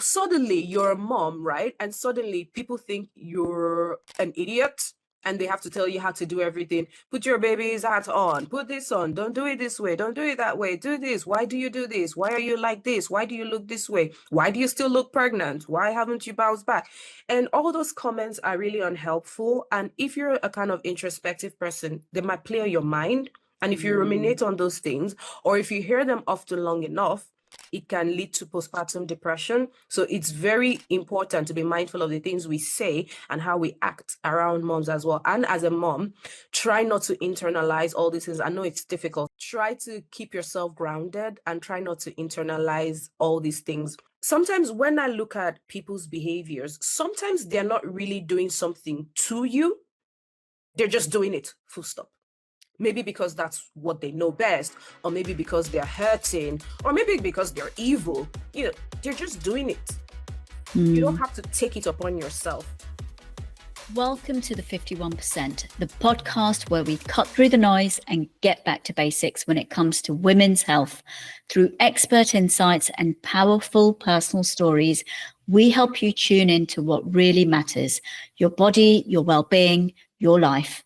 suddenly you're a mom, right? And suddenly people think you're an idiot and they have to tell you how to do everything. Put your baby's hat on, put this on, don't do it this way, don't do it that way, do this. Why do you do this? Why are you like this? Why do you look this way? Why do you still look pregnant? Why haven't you bounced back? And all those comments are really unhelpful. And if you're a kind of introspective person, they might play on your mind. And if you ruminate on those things, or if you hear them often long enough, it can lead to postpartum depression. So it's very important to be mindful of the things we say and how we act around moms as well. And as a mom, try not to internalize all these things. I know it's difficult. Try to keep yourself grounded and try not to internalize all these things. Sometimes when I look at people's behaviors, sometimes they're not really doing something to you. They're just doing it, full stop. Maybe because that's what they know best, or maybe because they're hurting, or maybe because they're evil. They're just doing it. You don't have to take it upon yourself. Welcome to the 51%, the podcast where we cut through the noise and get back to basics when it comes to women's health. Through expert insights and powerful personal stories, we help you tune into what really matters: your body, your well-being, your life.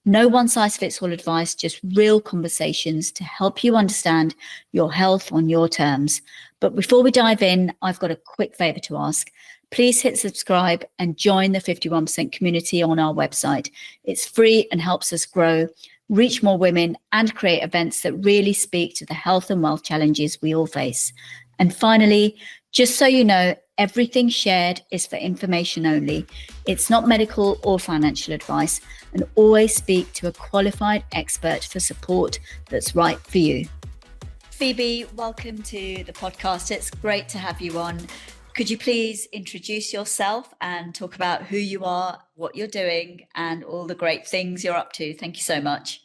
No one-size-fits-all advice, just real conversations to help you understand your health on your terms. But before we dive in, I've got a quick favor to ask. Please hit subscribe and join the 51% community on our website. It's free and helps us grow, reach more women, and create events that really speak to the health and wealth challenges we all face. And finally, just so you know, everything shared is for information only. It's not medical or financial advice, and always speak to a qualified expert for support that's right for you. Phoebe, welcome to the podcast. It's great to have you on. Could you please introduce yourself and talk about who you are, what you're doing, and all the great things you're up to? Thank you so much.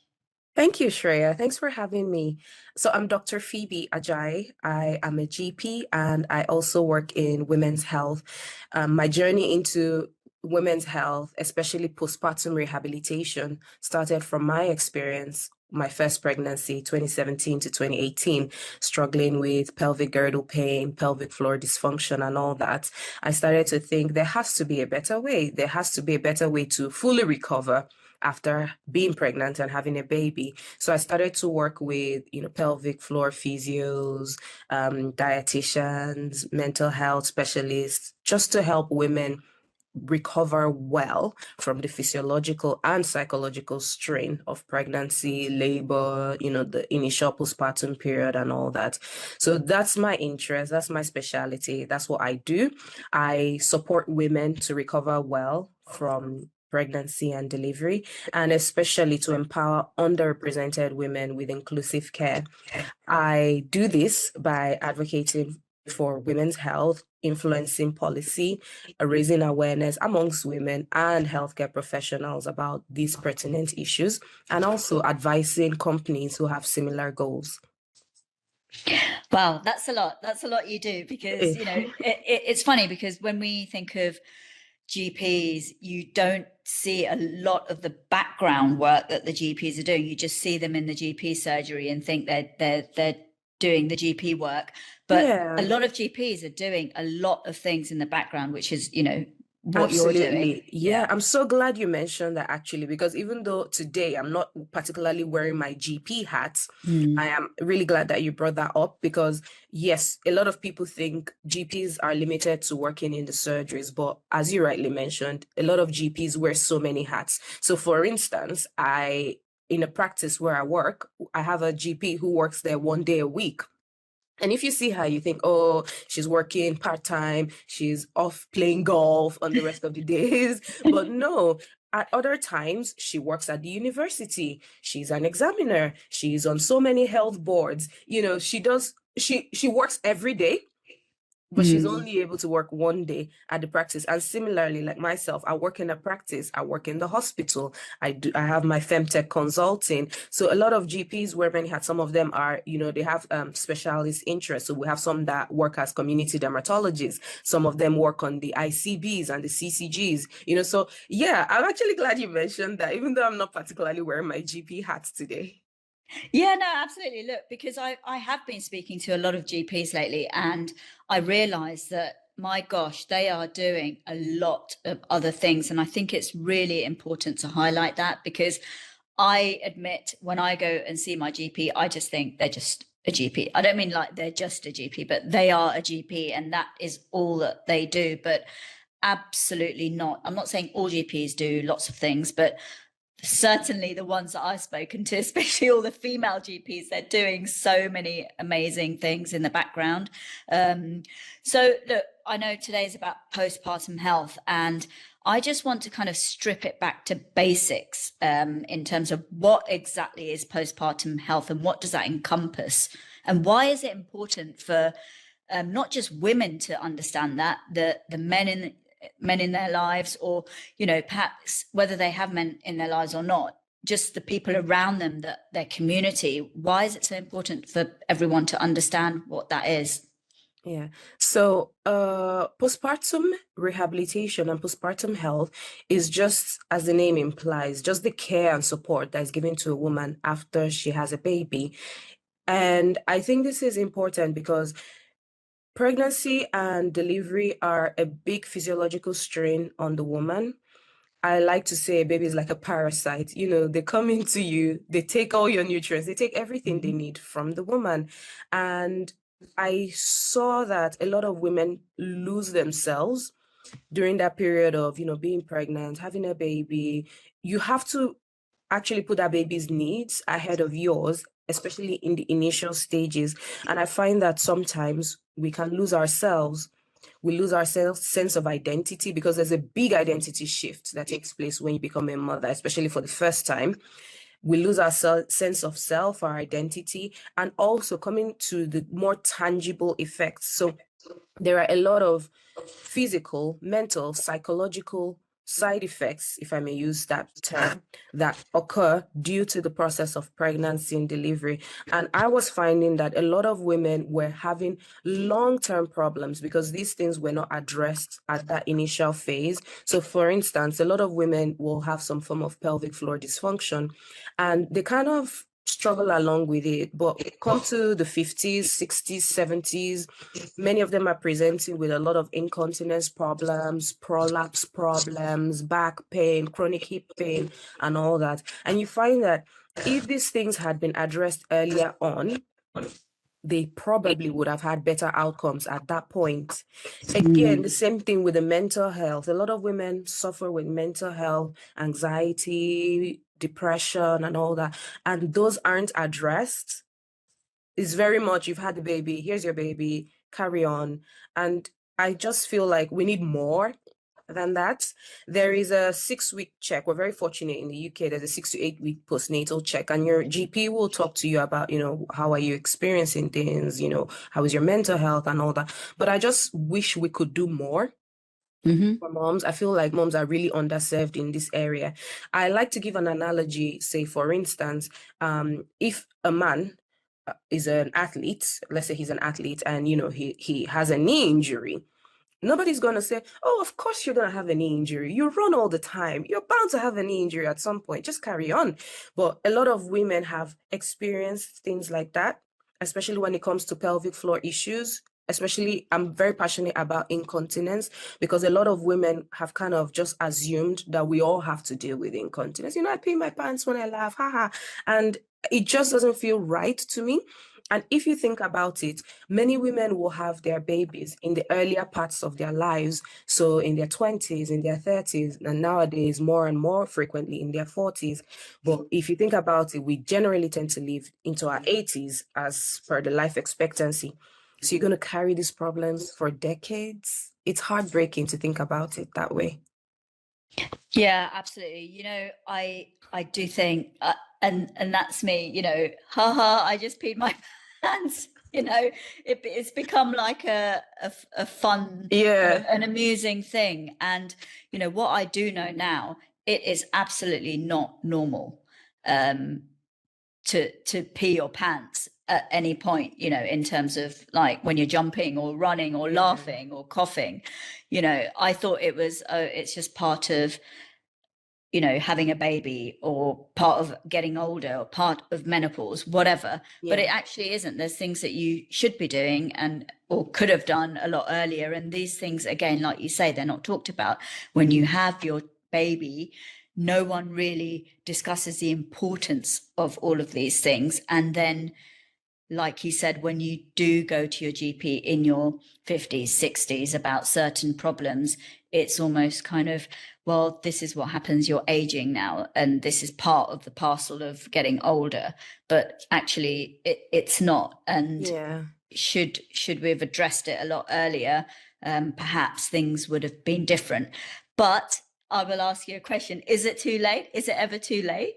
Thank you, Shreya. Thanks for having me. So I'm Dr. Phoebe Ajayi. I am a GP and I also work in women's health. My journey into women's health, especially postpartum rehabilitation, started from my experience, my first pregnancy, 2017 to 2018, struggling with pelvic girdle pain, pelvic floor dysfunction, and all that. I started to think there has to be a better way. There has to be a better way to fully recover after being pregnant and having a baby. So I started to work with, pelvic floor physios, dietitians, mental health specialists, just to help women recover well from the physiological and psychological strain of pregnancy, labor, the initial postpartum period and all that. So that's my interest. That's my specialty. That's what I do. I support women to recover well from pregnancy and delivery, and especially to empower underrepresented women with inclusive care. I do this by advocating for women's health, influencing policy, raising awareness amongst women and healthcare professionals about these pertinent issues, and also advising companies who have similar goals. Wow, that's a lot. That's a lot you do, because, it's funny because when we think of GPs, you don't see a lot of the background work that the GPs are doing. You just see them in the GP surgery and think they're doing the GP work. But a lot of GPs are doing a lot of things in the background, which is, what you're doing. Yeah, I'm so glad you mentioned that, actually, because even though today I'm not particularly wearing my GP hat, I am really glad that you brought that up, because yes, a lot of people think GPs are limited to working in the surgeries, but as you rightly mentioned, a lot of GPs wear so many hats. So for instance, in a practice where I work, I have a GP who works there 1 day a week. And if you see her, you think, oh, she's working part-time, she's off playing golf on the rest of the days. But no, at other times, she works at the university. She's an examiner. She's on so many health boards. She works every day, but she's only able to work 1 day at the practice. And similarly, like myself, I work in a practice, I work in the hospital, I have my femtech consulting. So a lot of GPs wear many hats. Some of them are, they have specialist interests. So we have some that work as community dermatologists. Some of them work on the ICBs and the CCGs, so yeah, I'm actually glad you mentioned that, even though I'm not particularly wearing my GP hats today. Yeah, no, absolutely. Look, because I have been speaking to a lot of GPs lately, and I realized that my gosh, they are doing a lot of other things. And I think it's really important to highlight that, because I admit when I go and see my GP, I just think they're just a GP. I don't mean like they're just a GP, but they are a GP and that is all that they do. But absolutely not. I'm not saying all GPs do lots of things, but certainly the ones that I've spoken to, especially all the female GPs, they're doing so many amazing things in the background. So look, I know today is about postpartum health, and I just want to kind of strip it back to basics in terms of what exactly is postpartum health and what does that encompass, and why is it important for not just women to understand that, the men in their lives, or perhaps whether they have men in their lives or not, just the people around them, that their community. Why is it so important for everyone to understand what that is? Yeah. So postpartum rehabilitation and postpartum health is just, as the name implies, just the care and support that is given to a woman after she has a baby. And I think this is important because pregnancy and delivery are a big physiological strain on the woman. I like to say a baby is like a parasite. They come into you, they take all your nutrients, they take everything they need from the woman. And I saw that a lot of women lose themselves during that period of, being pregnant, having a baby. You have to actually put that baby's needs ahead of yours, especially in the initial stages. And I find that sometimes we can lose ourselves. We lose our sense of identity, because there's a big identity shift that takes place when you become a mother, especially for the first time. We lose our sense of self, our identity, and also coming to the more tangible effects. So there are a lot of physical, mental, psychological side effects, if I may use that term, that occur due to the process of pregnancy and delivery. And I was finding that a lot of women were having long-term problems because these things were not addressed at that initial phase. So for instance, a lot of women will have some form of pelvic floor dysfunction, and they kind of struggle along with it. But come to the 50s, 60s, 70s, many of them are presenting with a lot of incontinence problems, prolapse problems, back pain, chronic hip pain, and all that. And you find that if these things had been addressed earlier on, they probably would have had better outcomes at that point. Again, the same thing with the mental health. A lot of women suffer with mental health, anxiety, depression, and all that. And those aren't addressed. It's very much, you've had the baby, here's your baby, carry on. And I just feel like we need more than that. There is a 6-week check. We're very fortunate in the UK. There's a 6 to 8 week postnatal check, and your GP will talk to you about, how are you experiencing things, how is your mental health and all that. But I just wish we could do more for moms. I feel like moms are really underserved in this area. I like to give an analogy. Say, for instance, if a man is an athlete, let's say he's an athlete, and he has a knee injury, nobody's going to say, oh, of course you're going to have a knee injury. You run all the time. You're bound to have a knee injury at some point. Just carry on. But a lot of women have experienced things like that, especially when it comes to pelvic floor issues. Especially, I'm very passionate about incontinence, because a lot of women have kind of just assumed that we all have to deal with incontinence. I pee my pants when I laugh, haha. And it just doesn't feel right to me. And if you think about it, many women will have their babies in the earlier parts of their lives. So in their 20s, in their 30s, and nowadays more and more frequently in their 40s. But if you think about it, we generally tend to live into our 80s as per the life expectancy. So you're going to carry these problems for decades. It's heartbreaking to think about it that way. Yeah, absolutely. I do think, and that's me. Haha, I just peed my pants. It's become like a fun, an amusing thing. And what I do know now, it is absolutely not normal to pee your pants at any point, in terms of like when you're jumping or running or laughing or coughing. I thought it was, it's just part of having a baby or part of getting older or part of menopause, whatever. But it actually isn't. There's things that you should be doing or could have done a lot earlier. And these things, again, like you say, they're not talked about. When you have your baby, no one really discusses the importance of all of these things. And then, like he said, when you do go to your GP in your 50s, 60s about certain problems, it's almost kind of, well, this is what happens, you're aging now, and this is part of the parcel of getting older. But actually, it's not. And should we have addressed it a lot earlier, perhaps things would have been different. But I will ask you a question. Is it too late? Is it ever too late?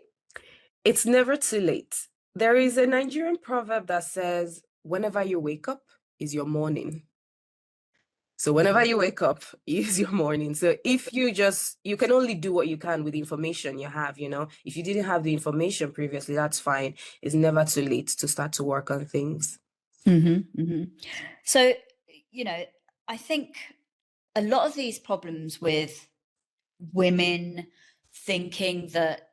It's never too late. There is a Nigerian proverb that says, whenever you wake up is your morning. So whenever you wake up is your morning. So if you can only do what you can with the information you have, if you didn't have the information previously, that's fine. It's never too late to start to work on things. So, I think a lot of these problems with women thinking that,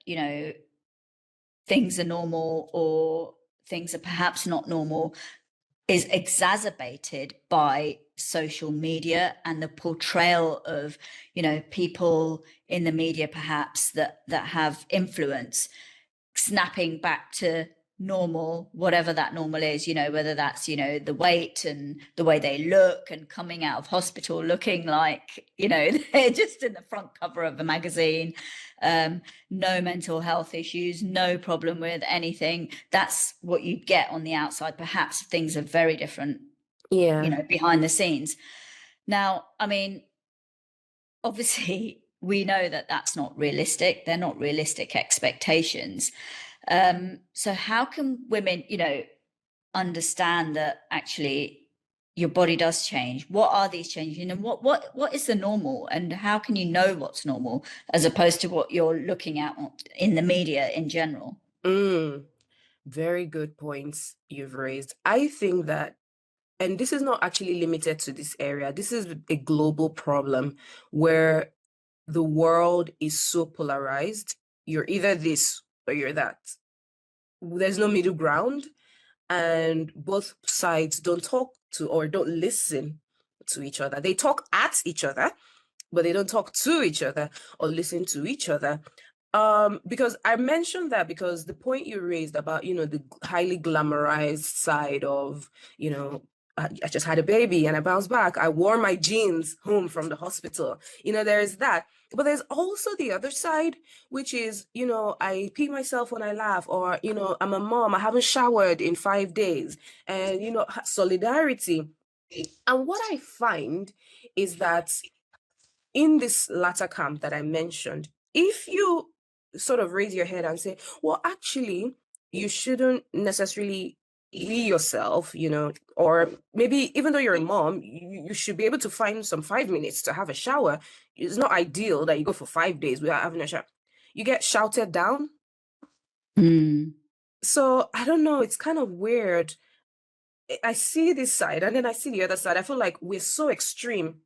things are normal or things are perhaps not normal is exacerbated by social media and the portrayal of, people in the media perhaps that have influence, snapping back to normal, whatever that normal is, whether that's, the weight and the way they look and coming out of hospital looking like, they're just in the front cover of a magazine, no mental health issues, no problem with anything. That's what you get on the outside. Perhaps things are very different, behind the scenes. Now, I mean, obviously we know that that's not realistic. They're not realistic expectations. So how can women, understand that actually your body does change? What are these changes? What is the normal, and how can you know what's normal as opposed to what you're looking at in the media in general? Very good points you've raised. I think that, and this is not actually limited to this area, this is a global problem where the world is so polarized. You're either this or you're that. There's no middle ground, and both sides don't talk to or don't listen to each other. They talk at each other, but they don't talk to each other or listen to each other. Because I mentioned that because the point you raised about, the highly glamorized side of, I just had a baby and I bounced back. I wore my jeans home from the hospital. There's that. But there's also the other side, which is, I pee myself when I laugh, or, I'm a mom, I haven't showered in 5 days, and, solidarity. And what I find is that in this latter camp that I mentioned, if you sort of raise your head and say, well, actually, you shouldn't necessarily be yourself, or maybe even though you're a mom, you should be able to find some 5 minutes to have a shower. It's not ideal that you go for 5 days without having a shower. You get shouted down. So I don't know, it's kind of weird. I see this side and then I see the other side. I feel like we're so extreme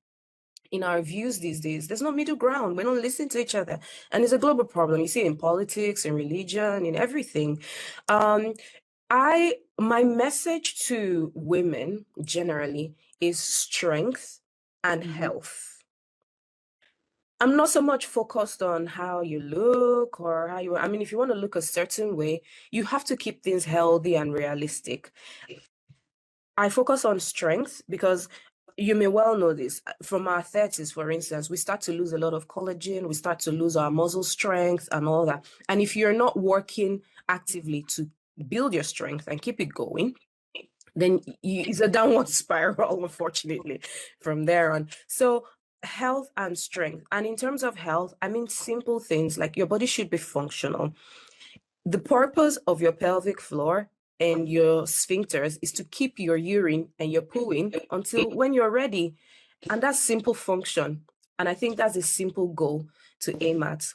in our views these days. There's no middle ground. We don't listen to each other. And it's a global problem. You see it in politics, in religion, in everything. My message to women generally is strength and health. I'm not so much focused on how you look or if you want to look a certain way, you have to keep things healthy and realistic. I focus on strength because you may well know this. From our 30s, for instance, we start to lose a lot of collagen, we start to lose our muscle strength and all that. And if you're not working actively to build your strength and keep it going, then it's a downward spiral, unfortunately, from there on. So health and strength. And in terms of health, I mean simple things like your body should be functional. The purpose of your pelvic floor and your sphincters is to keep your urine and your pooing until when you're ready. And that's simple function. And I think that's a simple goal to aim at.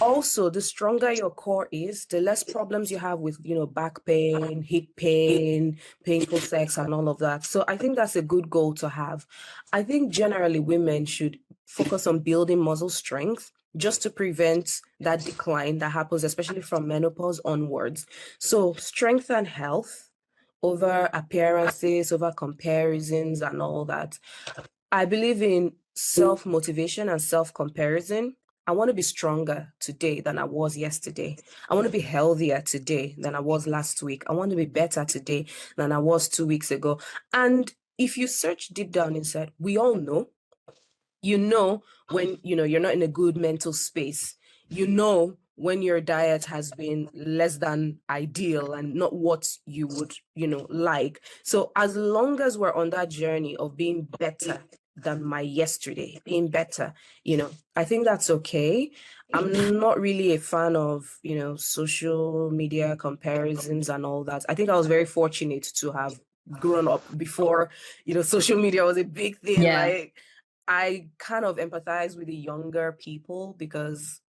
Also, the stronger your core is, the less problems you have with, back pain, hip pain, painful sex, and all of that. So I think that's a good goal to have. I think generally women should focus on building muscle strength just to prevent that decline that happens, especially from menopause onwards. So strength and health over appearances, over comparisons and all that. I believe in self-motivation and self-comparison. I want to be stronger today than I was yesterday. I want to be healthier today than I was last week. I want to be better today than I was 2 weeks ago. And if you search deep down inside, we all know, when you're not in a good mental space, when your diet has been less than ideal and not what you would like. So as long as we're on that journey of being better than my yesterday, being better, I think that's okay. I'm not really a fan of social media comparisons and all that. I think I was very fortunate to have grown up before social media was a big thing. Yeah. Like, I kind of empathize with the younger people because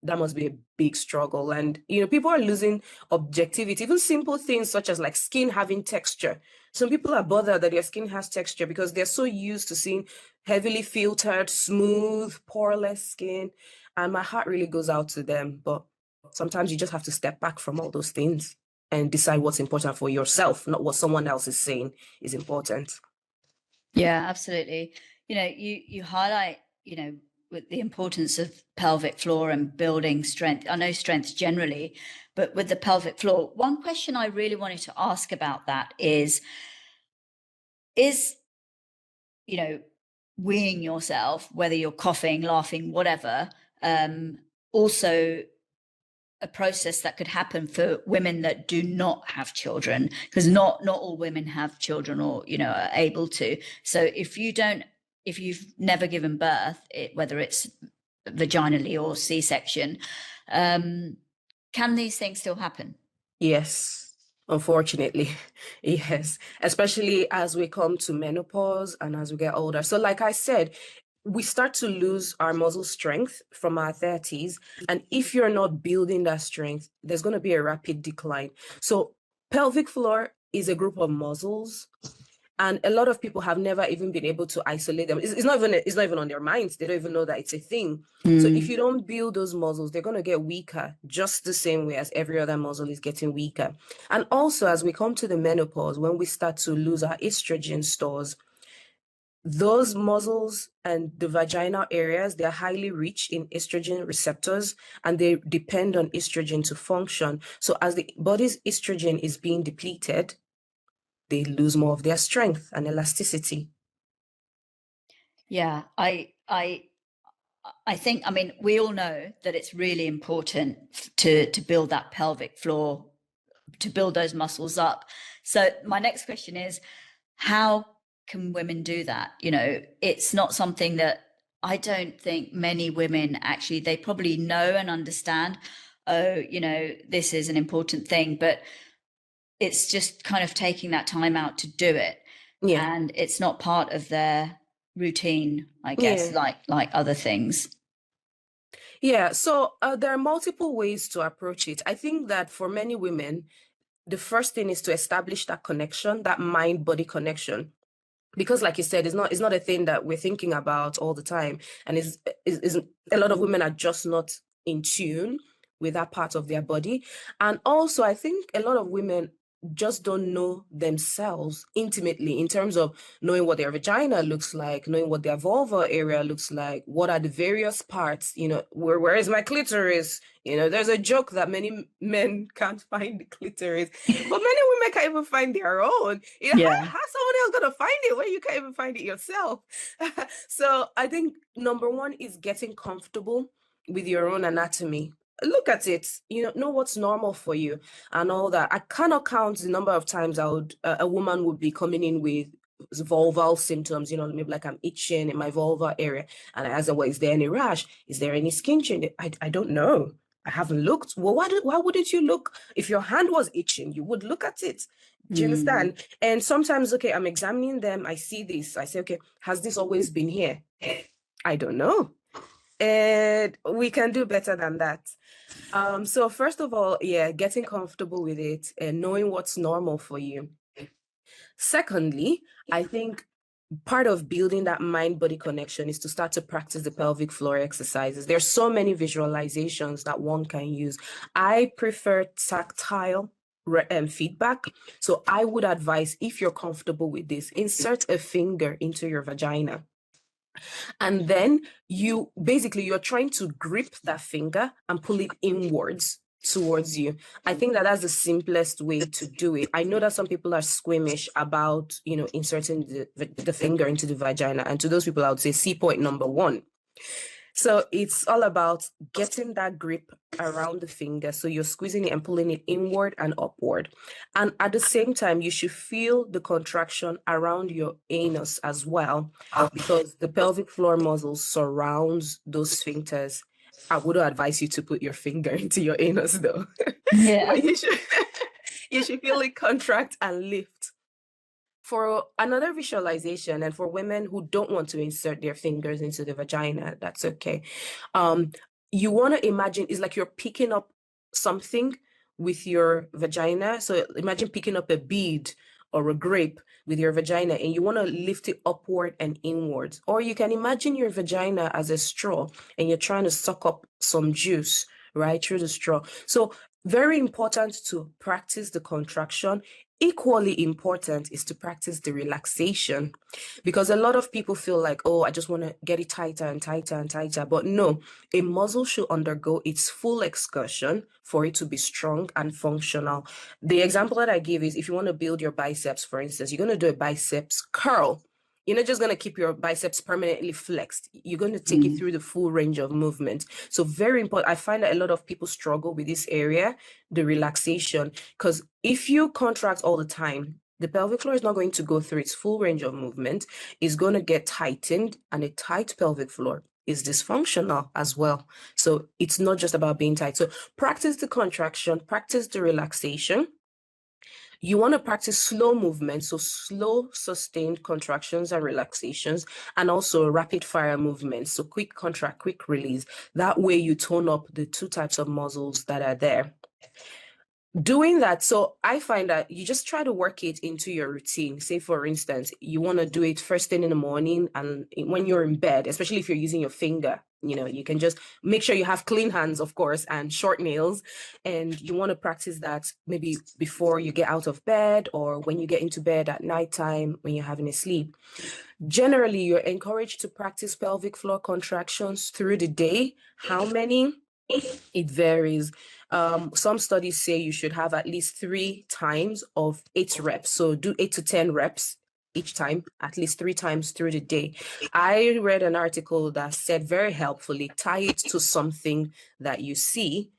that must be a big struggle. And, people are losing objectivity, even simple things such as like skin having texture. Some people are bothered that their skin has texture because they're so used to seeing heavily filtered, smooth, poreless skin. And my heart really goes out to them. But sometimes you just have to step back from all those things and decide what's important for yourself, not what someone else is saying is important. Yeah, absolutely. You highlight, with the importance of pelvic floor and building strength. I know strength generally, but with the pelvic floor, one question I really wanted to ask about that is, weeing yourself, whether you're coughing, laughing, whatever, also a process that could happen for women that do not have children, because not all women have children or are able to. So if you've never given birth, whether it's vaginally or C-section, can these things still happen? Yes, unfortunately. Yes, especially as we come to menopause and as we get older. So like I said, we start to lose our muscle strength from our 30s. And if you're not building that strength, there's going to be a rapid decline. So pelvic floor is a group of muscles, and a lot of people have never even been able to isolate them. It's not even on their minds. They don't even know that it's a thing. So if you don't build those muscles, they're going to get weaker, just the same way as every other muscle is getting weaker. And also, as we come to the menopause, when we start to lose our estrogen stores, those muscles and the vaginal areas, they're highly rich in estrogen receptors, and they depend on estrogen to function. So as the body's estrogen is being depleted, they lose more of their strength and elasticity. Yeah, I think, we all know that it's really important to build that pelvic floor, to build those muscles up. So my next question is, how can women do that? It's not something that I don't think many women actually, they probably know and understand, this is an important thing, but it's just kind of taking that time out to do it. Yeah. And it's not part of their routine, I guess, like other things. Yeah, so there are multiple ways to approach it. I think that for many women, the first thing is to establish that connection, that mind-body connection. Because like you said, it's not a thing that we're thinking about all the time. And is a lot of women are just not in tune with that part of their body. And also, I think a lot of women just don't know themselves intimately in terms of knowing what their vagina looks like, knowing what their vulva area looks like, what are the various parts, where is my clitoris? There's a joke that many men can't find the clitoris, but many women can't even find their own. Yeah. How's someone else gonna find it when you can't even find it yourself? So I think number one is getting comfortable with your own anatomy. Look at it, know what's normal for you and all that. I cannot count the number of times a woman would be coming in with vulval symptoms, maybe like I'm itching in my vulva area, and I ask her, well, is there any rash? Is there any skin change? I don't know. I haven't looked. Well, why wouldn't you look? If your hand was itching, you would look at it. Do you understand? And sometimes, okay, I'm examining them. I see this. I say, okay, has this always been here? I don't know. And we can do better than that. So first of all, yeah, getting comfortable with it and knowing what's normal for you. Secondly, I think part of building that mind-body connection is to start to practice the pelvic floor exercises. There's so many visualizations that one can use. I prefer tactile feedback. So I would advise, if you're comfortable with this, insert a finger into your vagina. And then you're trying to grip that finger and pull it inwards towards you. I think that's the simplest way to do it. I know that some people are squeamish about, inserting the finger into the vagina. And to those people, I would say see point number one. So it's all about getting that grip around the finger. So you're squeezing it and pulling it inward and upward. And at the same time, you should feel the contraction around your anus as well, because the pelvic floor muscles surrounds those sphincters. I would advise you to put your finger into your anus though. Yeah. But you should feel it contract and lift. For another visualization, and for women who don't want to insert their fingers into the vagina, that's okay. You want to imagine it's like you're picking up something with your vagina. So imagine picking up a bead or a grape with your vagina, and you want to lift it upward and inwards. Or you can imagine your vagina as a straw, and you're trying to suck up some juice, right, through the straw. So very important to practice the contraction. Equally important is to practice the relaxation, because a lot of people feel like, oh, I just want to get it tighter and tighter and tighter. But no, a muscle should undergo its full excursion for it to be strong and functional. The example that I give is, if you want to build your biceps, for instance, you're going to do a biceps curl. You're not just going to keep your biceps permanently flexed. You're going to take it through the full range of movement. So very important. I find that a lot of people struggle with this area, the relaxation, because if you contract all the time, the pelvic floor is not going to go through its full range of movement. It's going to get tightened, and a tight pelvic floor is dysfunctional as well. So it's not just about being tight. So practice the contraction, practice the relaxation. You want to practice slow movement, so slow, sustained contractions and relaxations, and also rapid fire movements, so quick contract, quick release. That way you tone up the two types of muscles that are there. Doing that, so I find that you just try to work it into your routine. Say, for instance, you want to do it first thing in the morning, and when you're in bed, especially if you're using your finger, you can just make sure you have clean hands, of course, and short nails. And you want to practice that maybe before you get out of bed, or when you get into bed at nighttime when you're having a sleep. Generally, you're encouraged to practice pelvic floor contractions through the day. How many? It varies. Some studies say you should have at least 3 times of 8 reps. So do 8 to 10 reps each time, at least 3 times through the day. I read an article that said, very helpfully, tie it to something that you see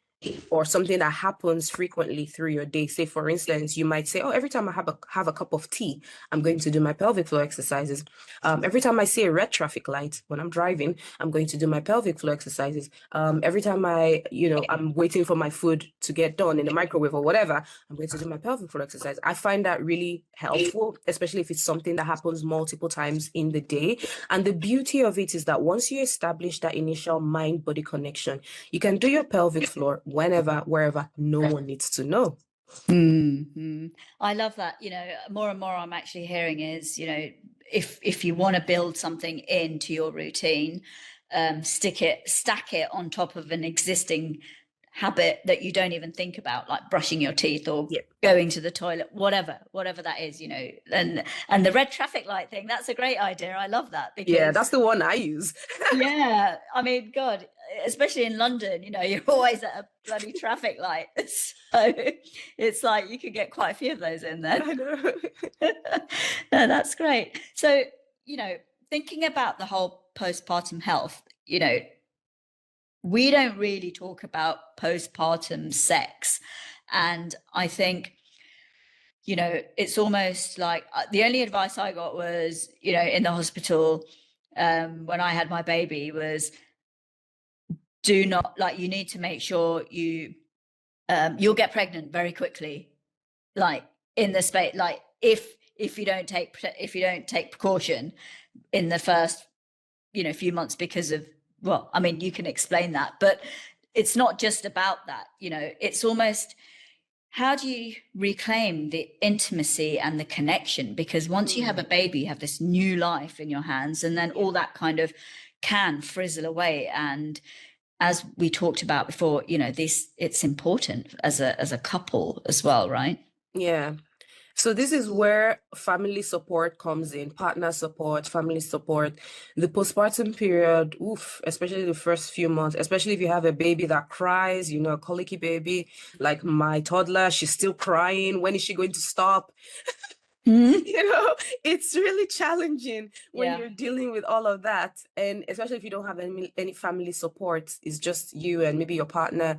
or something that happens frequently through your day. Say, for instance, you might say, oh, every time I have a cup of tea, I'm going to do my pelvic floor exercises. Every time I see a red traffic light when I'm driving, I'm going to do my pelvic floor exercises. Every time I'm waiting for my food to get done in the microwave or whatever, I'm going to do my pelvic floor exercise. I find that really helpful, especially if it's something that happens multiple times in the day. And the beauty of it is that once you establish that initial mind-body connection, you can do your pelvic floor whenever, wherever, no one needs to know. I love that. More and more I'm actually hearing is, if you want to build something into your routine, stack it on top of an existing habit that you don't even think about, like brushing your teeth or going to the toilet, whatever that is, and the red traffic light thing, that's a great idea. I love that, because that's the one I use. Yeah, I mean, God, especially in London, you're always at a bloody traffic light, so it's like you could get quite a few of those in there. I know. No, that's great. So thinking about the whole postpartum health, we don't really talk about postpartum sex. And I think, it's almost like the only advice I got was, in the hospital when I had my baby was, do not, you need to make sure you'll get pregnant very quickly, like in the space, like if you don't take precaution in the first, few months, because of, well, I mean, you can explain that, but it's not just about that. It's almost how do you reclaim the intimacy and the connection? Because once you have a baby, you have this new life in your hands, and then all that kind of can frizzle away. And as we talked about before, it's important as a couple as well, right? Yeah. So this is where family support comes in, partner support, family support. The postpartum period, especially the first few months, especially if you have a baby that cries, a colicky baby, like my toddler, she's still crying. When is she going to stop? It's really challenging when you're dealing with all of that. And especially if you don't have any family support, it's just you and maybe your partner,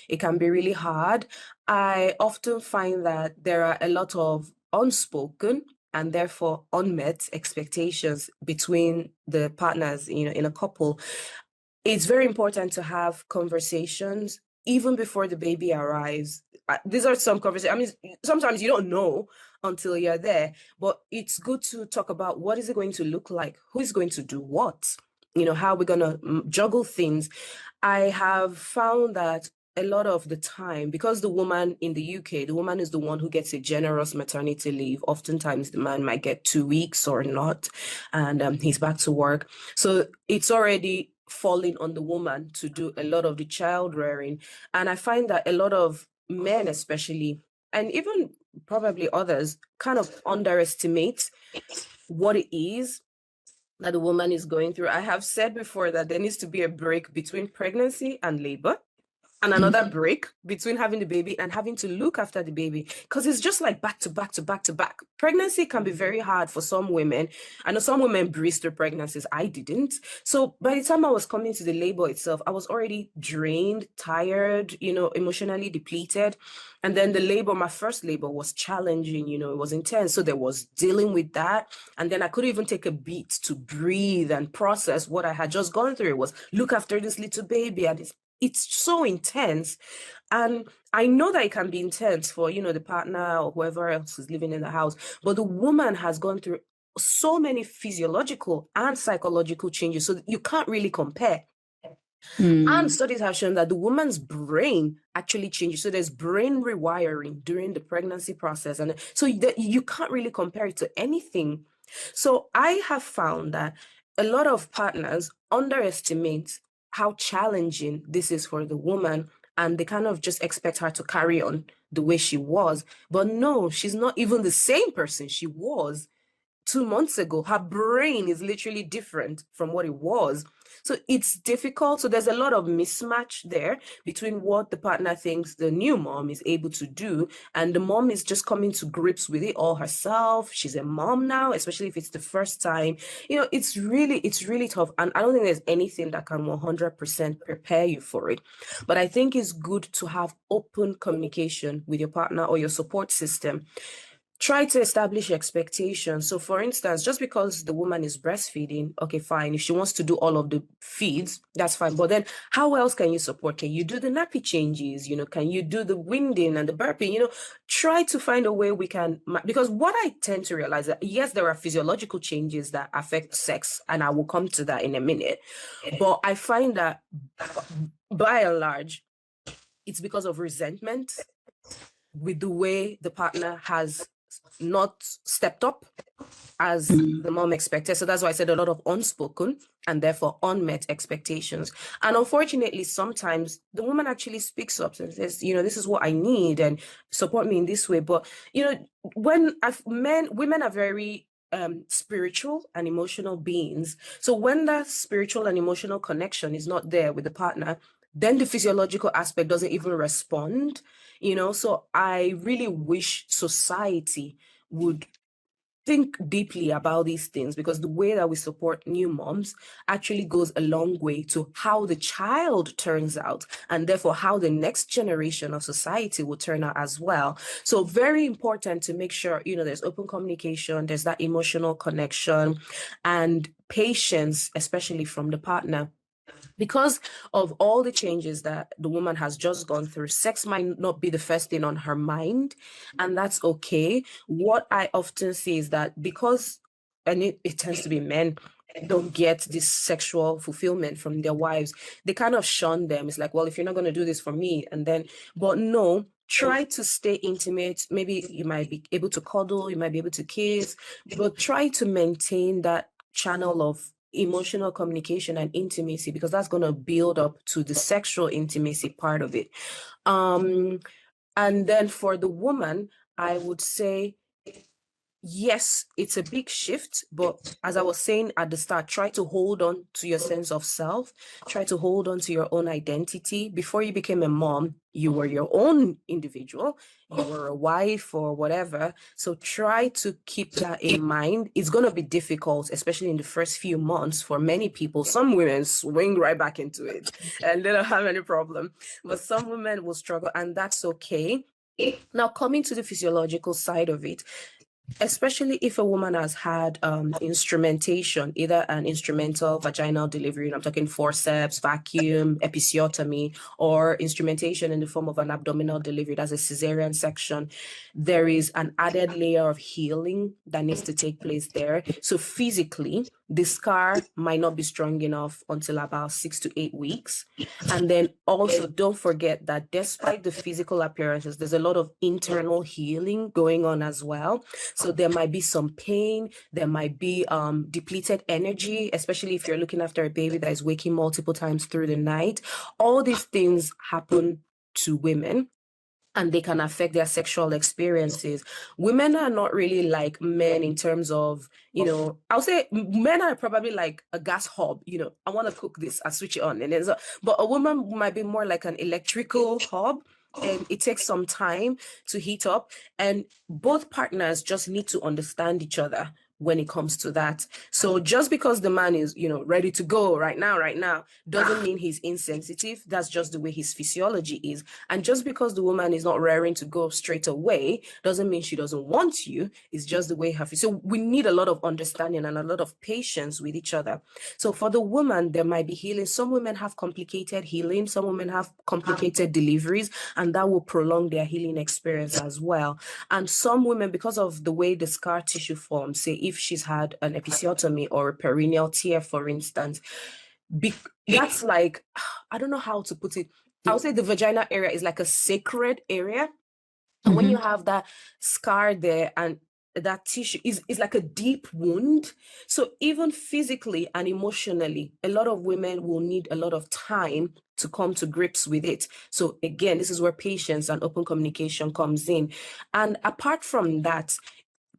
it can be really hard. I often find that there are a lot of unspoken and therefore unmet expectations between the partners, in a couple. It's very important to have conversations even before the baby arrives. These are some conversations. I mean, sometimes you don't know until you're there, but it's good to talk about what is it going to look like? Who is going to do what? How are we going to juggle things? I have found that a lot of the time, because the woman in the UK, the woman is the one who gets a generous maternity leave. Oftentimes the man might get 2 weeks or not, and he's back to work. So it's already falling on the woman to do a lot of the child rearing. And I find that a lot of men especially, and even probably others, kind of underestimate what it is that the woman is going through. I have said before that there needs to be a break between pregnancy and labor, and another break between having the baby and having to look after the baby, because it's just like back to back to back to back. Pregnancy can be very hard for some women. I know some women breeze through pregnancies. I didn't. So by the time I was coming to the labor itself, I was already drained, tired, emotionally depleted. And then the labor, my first labor, was challenging, it was intense. So there was dealing with that. And then I couldn't even take a beat to breathe and process what I had just gone through. It was look after this little baby, and it's so intense. And I know that it can be intense for, the partner or whoever else is living in the house, but the woman has gone through so many physiological and psychological changes, so you can't really compare. And studies have shown that the woman's brain actually changes. So there's brain rewiring during the pregnancy process. And so you can't really compare it to anything. So I have found that a lot of partners underestimate how challenging this is for the woman, and they kind of just expect her to carry on the way she was. But no, she's not even the same person she was 2 months ago. Her brain is literally different from what it was. So it's difficult. So there's a lot of mismatch there between what the partner thinks the new mom is able to do, and the mom is just coming to grips with it all herself. She's a mom now, especially if it's the first time. It's really tough. And I don't think there's anything that can 100% prepare you for it. But I think it's good to have open communication with your partner or your support system. Try to establish expectations. So for instance, just because the woman is breastfeeding, okay, fine. If she wants to do all of the feeds, that's fine. But then how else can you support? Can you do the nappy changes? Can you do the winding and the burping? Try to find a way we can, because what I tend to realize that yes, there are physiological changes that affect sex, and I will come to that in a minute. But I find that by and large, it's because of resentment with the way the partner has not stepped up as the mom expected. So that's why I said a lot of unspoken and therefore unmet expectations. And unfortunately, sometimes the woman actually speaks up and says, this is what I need and support me in this way. But, when women are very spiritual and emotional beings. So when that spiritual and emotional connection is not there with the partner, then the physiological aspect doesn't even respond. So I really wish society would think deeply about these things, because the way that we support new moms actually goes a long way to how the child turns out, and therefore how the next generation of society will turn out as well. So very important to make sure, there's open communication, there's that emotional connection and patience, especially from the partner. Because of all the changes that the woman has just gone through, sex might not be the first thing on her mind, and that's okay. What I often see is that because, and it tends to be men, don't get this sexual fulfillment from their wives, they kind of shun them. It's like, well, if you're not going to do this for me, and then, but no, try to stay intimate. Maybe you might be able to cuddle, you might be able to kiss, but try to maintain that channel of emotional communication and intimacy, because that's going to build up to the sexual intimacy part of it. And then for the woman, I would say, yes, it's a big shift, but as I was saying at the start, try to hold on to your sense of self, try to hold on to your own identity. Before you became a mom, you were your own individual, you were a wife or whatever. So try to keep that in mind. It's going to be difficult, especially in the first few months for many people. Some women swing right back into it and they don't have any problem, but some women will struggle, and that's okay. Now, coming to the physiological side of it, especially if a woman has had instrumentation, either an instrumental vaginal delivery, and I'm talking forceps, vacuum, episiotomy, or instrumentation in the form of an abdominal delivery, that's a cesarean section, there is an added layer of healing that needs to take place there. So physically, the scar might not be strong enough until about 6 to 8 weeks. And then also don't forget that despite the physical appearances, there's a lot of internal healing going on as well. So there might be some pain, there might be depleted energy, especially if you're looking after a baby that is waking multiple times through the night. All these things happen to women, and they can affect their sexual experiences. Women are not really like men in terms of, I'll say men are probably like a gas hob, I want to cook this, I switch it on. And then, but a woman might be more like an electrical hob, and it takes some time to heat up. And both partners just need to understand each other when it comes to that. So just because the man is, ready to go right now, doesn't mean he's insensitive. That's just the way his physiology is. And just because the woman is not raring to go straight away, doesn't mean she doesn't want you. It's just the way her so we need a lot of understanding and a lot of patience with each other. So for the woman, there might be healing. Some women have complicated healing. Some women have complicated deliveries, and that will prolong their healing experience as well. And some women, because of the way the scar tissue forms, say if she's had an episiotomy or a perineal tear, for instance, that's like, I don't know how to put it. I would say the vagina area is like a sacred area. And when you have that scar there, and that tissue is like a deep wound. So even physically and emotionally, a lot of women will need a lot of time to come to grips with it. So again, this is where patience and open communication comes in. And apart from that,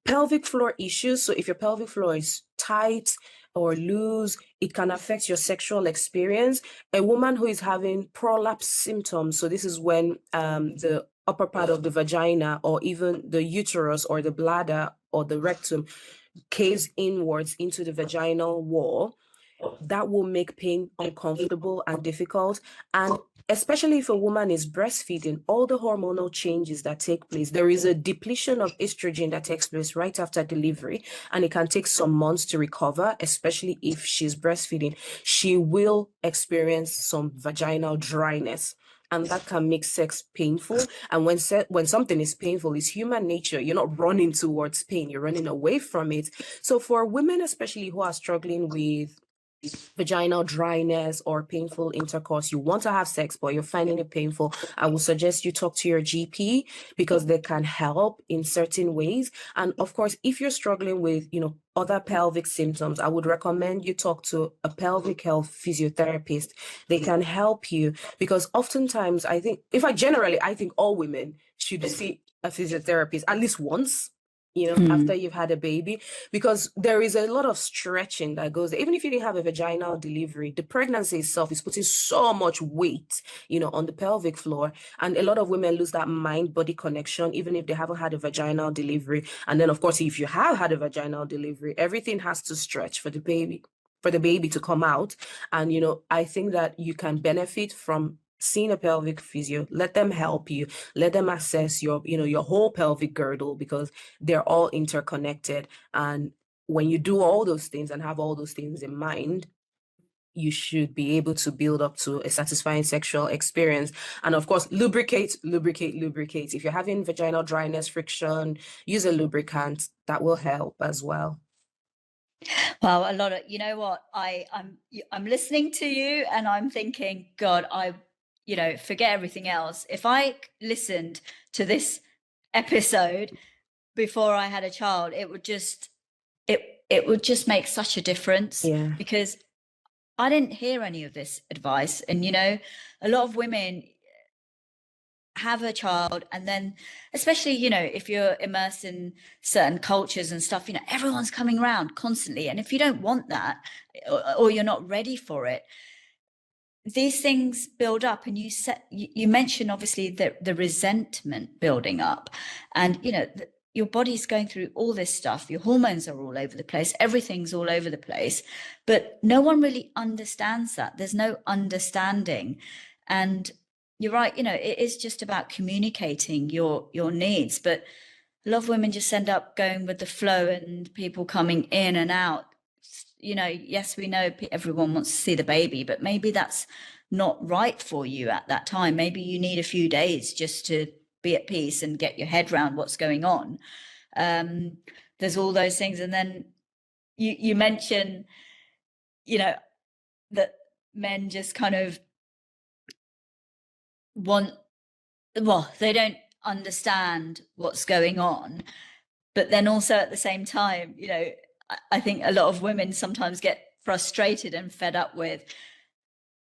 pelvic floor issues. So if your pelvic floor is tight or loose, it can affect your sexual experience. A woman who is having prolapse symptoms, so this is when the upper part of the vagina or even the uterus or the bladder or the rectum caves inwards into the vaginal wall, that will make pain uncomfortable and difficult. And especially if a woman is breastfeeding, all the hormonal changes that take place, there is a depletion of estrogen that takes place right after delivery, and it can take some months to recover, especially if she's breastfeeding. She will experience some vaginal dryness, and that can make sex painful. And when something is painful, it's human nature. You're not running towards pain, you're running away from it. So for women, especially who are struggling with vaginal dryness or painful intercourse, you want to have sex but you're finding it painful, I will suggest you talk to your GP, because they can help in certain ways. And of course, if you're struggling with other pelvic symptoms, I would recommend you talk to a pelvic health physiotherapist. They can help you, because oftentimes I think all women should see a physiotherapist at least once, after you've had a baby, because there is a lot of stretching that goes there. Even if you didn't have a vaginal delivery, the pregnancy itself is putting so much weight, on the pelvic floor. And a lot of women lose that mind-body connection, even if they haven't had a vaginal delivery. And then, of course, if you have had a vaginal delivery, everything has to stretch for the baby to come out. And, I think that you can benefit from seeing a pelvic physio. Let them help you. Let them assess your whole pelvic girdle, because they're all interconnected. And when you do all those things and have all those things in mind, you should be able to build up to a satisfying sexual experience. And of course, lubricate. If you're having vaginal dryness, friction, use a lubricant. That will help as well. Well, a lot of, I'm listening to you and I'm thinking, God, you know, forget everything else. If I listened to this episode before I had a child, it would just make such a difference, Yeah. because I didn't hear any of this advice. And, you know, a lot of women have a child, and then, especially, you know, if you're immersed in certain cultures and stuff, you know, everyone's coming around constantly. And if you don't want that, or you're not ready for it, these things build up. And you mentioned obviously the resentment building up, and, you know, your body's going through all this stuff, your hormones are all over the place, everything's all over the place, but no one really understands that. There's no understanding. And you're right, you know, it is just about communicating your needs. But a lot of women just end up going with the flow, and people coming in and out. You know, yes, we know everyone wants to see the baby, but maybe that's not right for you at that time. Maybe you need a few days just to be at peace and get your head around what's going on. There's all those things. And then you mention, you know, that men just kind of they don't understand what's going on. But then also at the same time, you know, I think a lot of women sometimes get frustrated and fed up with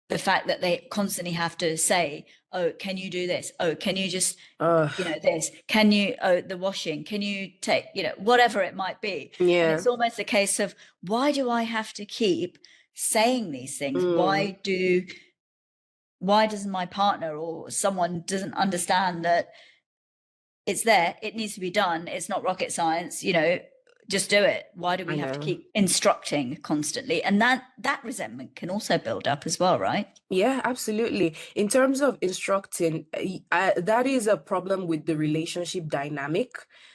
the fact that they constantly have to say, oh, can you do this? Oh, can you just, you know, this? Can you, oh, the washing? Can you take, you know, whatever it might be? Yeah. And it's almost a case of, why do I have to keep saying these things? Why doesn't my partner or someone doesn't understand that it's there, it needs to be done, it's not rocket science, you know, just do it. Why do we have to keep instructing constantly? And that resentment can also build up as well, right? Yeah, absolutely. In terms of instructing, that is a problem with the relationship dynamic,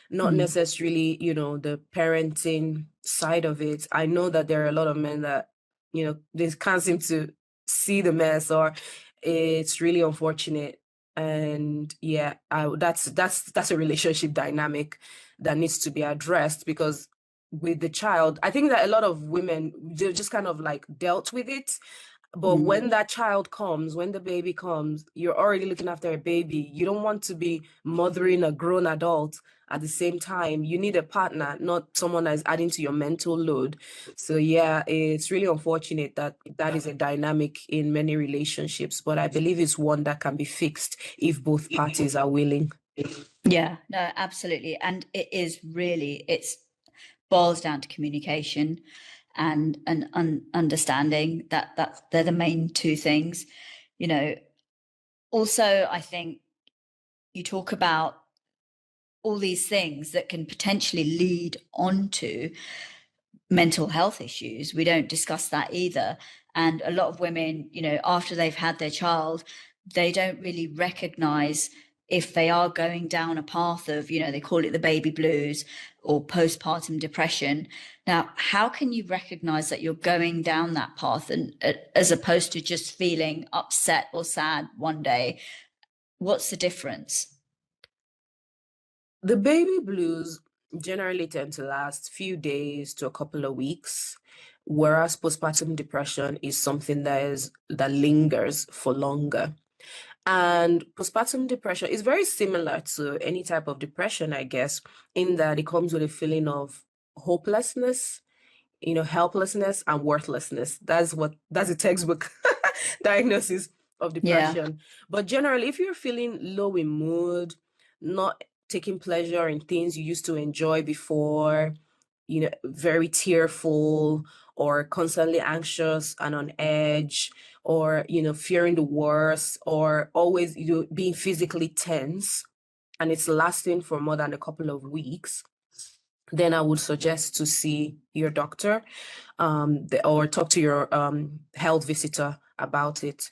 not necessarily, you know, the parenting side of it. I know that there are a lot of men that, you know, they can't seem to see the mess, or it's really unfortunate. And yeah, that's a relationship dynamic that needs to be addressed, because with the child, I think that a lot of women, they just kind of like dealt with it. But when that child comes, when the baby comes, you're already looking after a baby. You don't want to be mothering a grown adult at the same time. You need a partner, not someone that is adding to your mental load. So yeah, it's really unfortunate that that is a dynamic in many relationships, but I believe it's one that can be fixed if both parties are willing. Yeah, no, absolutely. And it is really, it's boils down to communication and understanding. That they're the main two things. You know, also, I think you talk about all these things that can potentially lead on to mental health issues. We don't discuss that either. And a lot of women, you know, after they've had their child, they don't really recognize if they are going down a path of, you know, they call it the baby blues or postpartum depression. Now, how can you recognize that you're going down that path, and as opposed to just feeling upset or sad one day? What's the difference? The baby blues generally tend to last few days to a couple of weeks, whereas postpartum depression is something that lingers for longer. And postpartum depression is very similar to any type of depression, I guess, in that it comes with a feeling of hopelessness, you know, helplessness and worthlessness. That's a textbook diagnosis of depression. But generally, if you're feeling low in mood, not taking pleasure in things you used to enjoy before, you know, very tearful, or constantly anxious and on edge, or, you know, fearing the worst, or always, you know, being physically tense, and it's lasting for more than a couple of weeks, then I would suggest to see your doctor, or talk to your health visitor about it.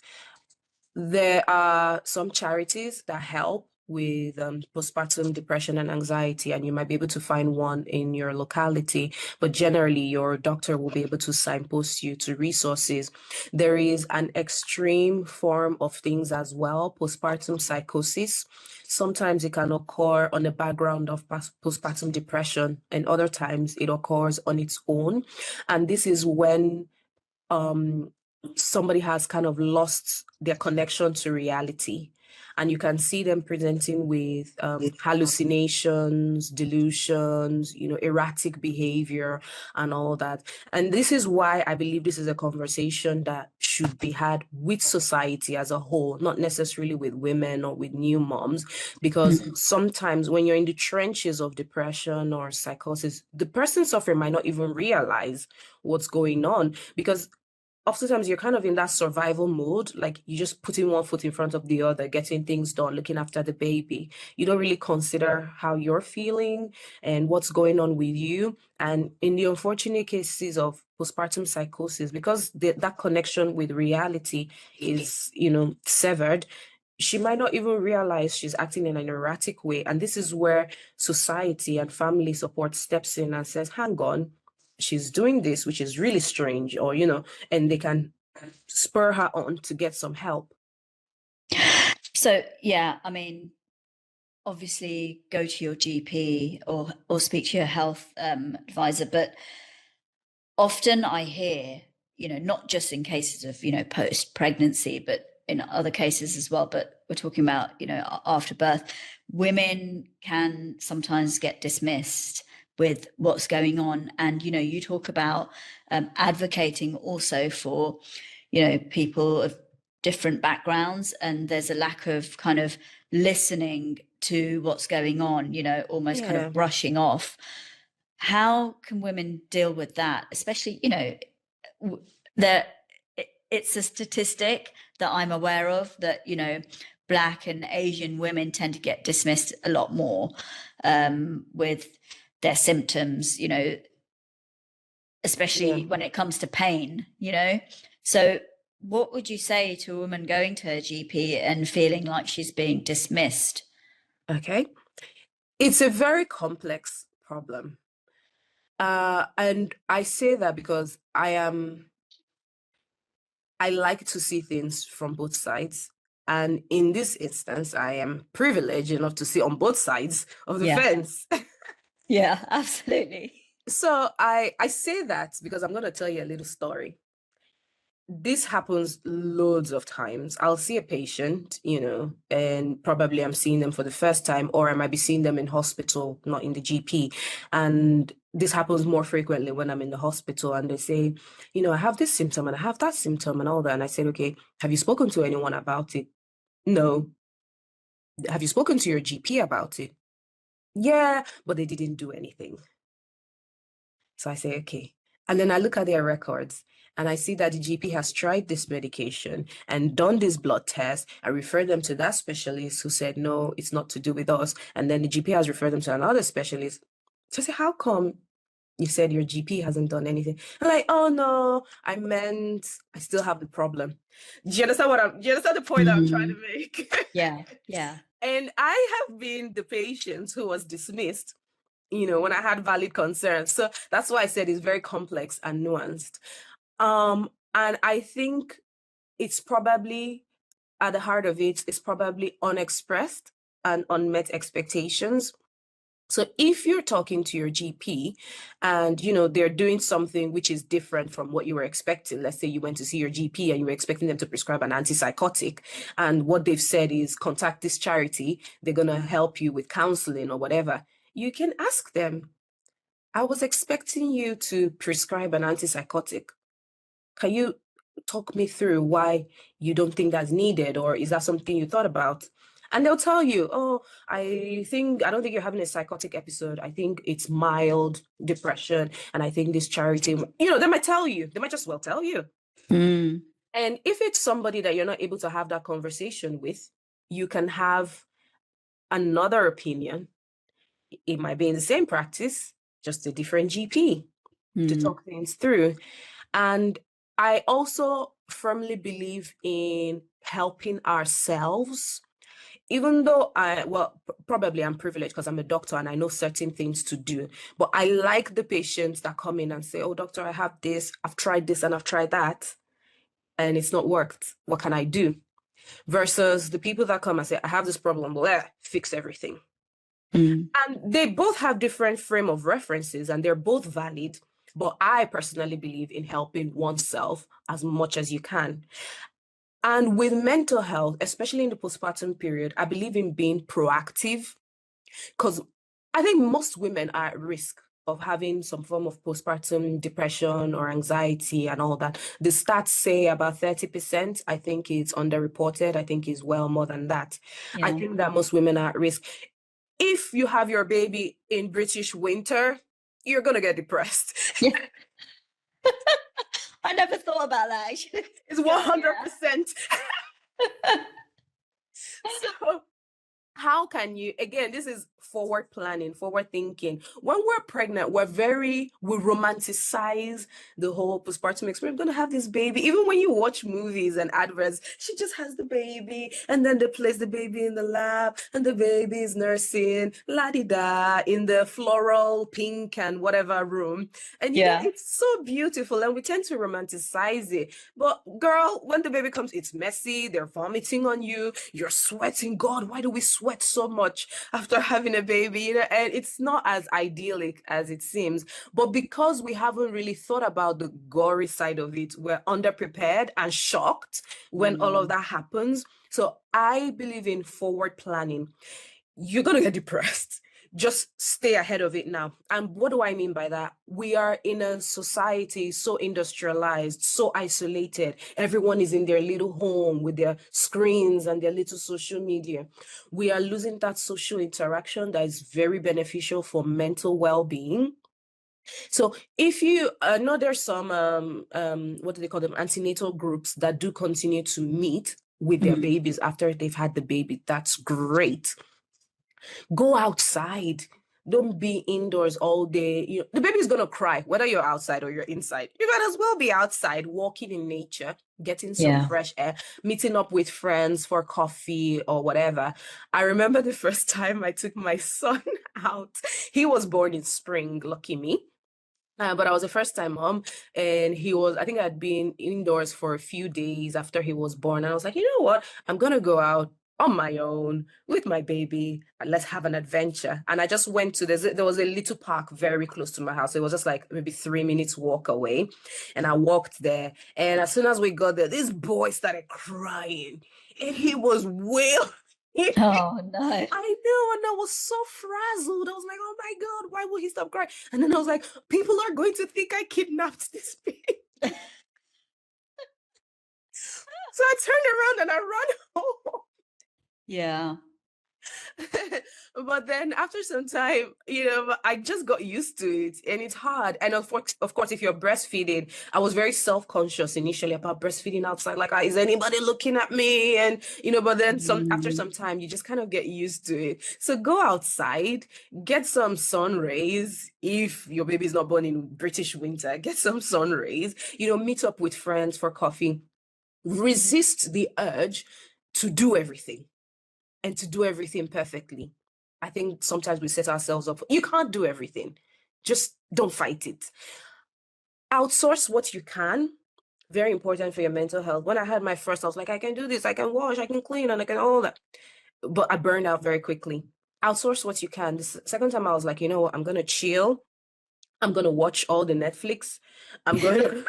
There are some charities that help with postpartum depression and anxiety, and you might be able to find one in your locality, but generally your doctor will be able to signpost you to resources. There is an extreme form of things as well, postpartum psychosis. Sometimes it can occur on the background of postpartum depression, and other times it occurs on its own. And this is when somebody has kind of lost their connection to reality. And you can see them presenting with hallucinations, delusions, erratic behavior and all that. And this is why I believe this is a conversation that should be had with society as a whole, not necessarily with women or with new moms, because sometimes when you're in the trenches of depression or psychosis, the person suffering might not even realize what's going on, because oftentimes you're kind of in that survival mode, like you just putting one foot in front of the other, getting things done, looking after the baby. You don't really consider how you're feeling and what's going on with you. And in the unfortunate cases of postpartum psychosis, because that connection with reality is, severed, she might not even realize she's acting in an erratic way. And this is where society and family support steps in and says, hang on, she's doing this, which is really strange, or, and they can spur her on to get some help. So, yeah, I mean, obviously go to your GP or speak to your health advisor, but often I hear, not just in cases of, post-pregnancy, but in other cases as well, but we're talking about, after birth, women can sometimes get dismissed with what's going on. And, you talk about advocating also for, people of different backgrounds, and there's a lack of kind of listening to what's going on, almost kind of brushing off. How can women deal with that? Especially, it's a statistic that I'm aware of that, Black and Asian women tend to get dismissed a lot more with their symptoms, especially when it comes to pain, So what would you say to a woman going to her GP and feeling like she's being dismissed? Okay. It's a very complex problem. And I say that because I like to see things from both sides. And in this instance, I am privileged enough to see on both sides of the fence. Yeah, absolutely. So I say that because I'm going to tell you a little story. This happens loads of times. I'll see a patient, and probably I'm seeing them for the first time, or I might be seeing them in hospital, not in the GP. And this happens more frequently when I'm in the hospital, and they say, I have this symptom and I have that symptom and all that. And I said, okay, have you spoken to anyone about it? No. Have you spoken to your GP about it? Yeah, but they didn't do anything. So I say, okay. And then I look at their records and I see that the GP has tried this medication and done this blood test. I refer them to that specialist who said, no, it's not to do with us. And then the GP has referred them to another specialist. So I say, how come you said your GP hasn't done anything? I'm like, oh no, I meant I still have the problem. Do you understand do you understand the point that I'm trying to make? Yeah. And I have been the patient who was dismissed, when I had valid concerns. So that's why I said it's very complex and nuanced. And I think it's probably at the heart of it's probably unexpressed and unmet expectations. So if you're talking to your GP and, they're doing something which is different from what you were expecting, let's say you went to see your GP and you were expecting them to prescribe an antipsychotic, and what they've said is contact this charity, they're going to help you with counseling or whatever, you can ask them, I was expecting you to prescribe an antipsychotic. Can you talk me through why you don't think that's needed, or is that something you thought about? And they'll tell you, oh, I don't think you're having a psychotic episode. I think it's mild depression. And I think this charity, they might tell you, they might just well tell you. And if it's somebody that you're not able to have that conversation with, you can have another opinion. It might be in the same practice, just a different GP to talk things through. And I also firmly believe in helping ourselves, even though probably I'm privileged because I'm a doctor and I know certain things to do. But I like the patients that come in and say, oh, doctor, I have this, I've tried this and I've tried that, and it's not worked. What can I do? Versus the people that come and say, I have this problem, fix everything. And they both have different frame of references and they're both valid. But I personally believe in helping oneself as much as you can. And with mental health, especially in the postpartum period, I believe in being proactive, because I think most women are at risk of having some form of postpartum depression or anxiety and all that. The stats say about 30%. I think it's underreported. I think it's well more than that. Yeah. I think that most women are at risk. If you have your baby in British winter, you're going to get depressed. Yeah. I never thought about that, actually. It's 100%. So how can you, again, this is forward planning, forward thinking. When we're pregnant, we romanticize the whole postpartum experience. We're going to have this baby. Even when you watch movies and adverts, she just has the baby, and then they place the baby in the lap, and the baby is nursing, la-di-da, in the floral pink and whatever room. And it's so beautiful, and we tend to romanticize it. But girl, when the baby comes, it's messy, they're vomiting on you, you're sweating. God, why do we sweat so much after having a baby? And it's not as idyllic as it seems. But because we haven't really thought about the gory side of it, we're underprepared and shocked when all of that happens. So I believe in forward planning. You're going to get depressed. Just stay ahead of it now. And what do I mean by that? We are in a society so industrialized, so isolated. Everyone is in their little home with their screens and their little social media. We are losing that social interaction that is very beneficial for mental well-being. So if you know, there's some, what do they call them? Antenatal groups that do continue to meet with their babies after they've had the baby. That's great. Go outside. Don't be indoors all day. The baby's going to cry, whether you're outside or you're inside. You might as well be outside, walking in nature, getting some fresh air, meeting up with friends for coffee or whatever. I remember the first time I took my son out. He was born in spring, lucky me. But I was a first-time mom, and I think I'd been indoors for a few days after he was born. And I was like, you know what? I'm going to go out on my own with my baby and let's have an adventure. And I just went to, there was a little park very close to my house. It was just like maybe 3 minutes walk away. And I walked there. And as soon as we got there, this boy started crying. And he was wailing. Oh no. I know, and I was so frazzled. I was like, oh my God, why will he stop crying? And then I was like, people are going to think I kidnapped this baby. So I turned around and I ran home. Yeah. But then after some time, I just got used to it, and it's hard. And of course, if you're breastfeeding, I was very self-conscious initially about breastfeeding outside. Like, is anybody looking at me? And, but then after some time, you just kind of get used to it. So go outside, get some sun rays. If your baby is not born in British winter, get some sun rays, meet up with friends for coffee. Resist the urge to do everything. And to do everything perfectly. I think sometimes we set ourselves up. You can't do everything. Just don't fight it. Outsource what you can. Very important for your mental health. When I had my first, I was like, I can do this. I can wash, I can clean, and I can all that. But I burned out very quickly. Outsource what you can. The second time I was like, you know what? I'm going to chill. I'm going to watch all the Netflix. I'm going to...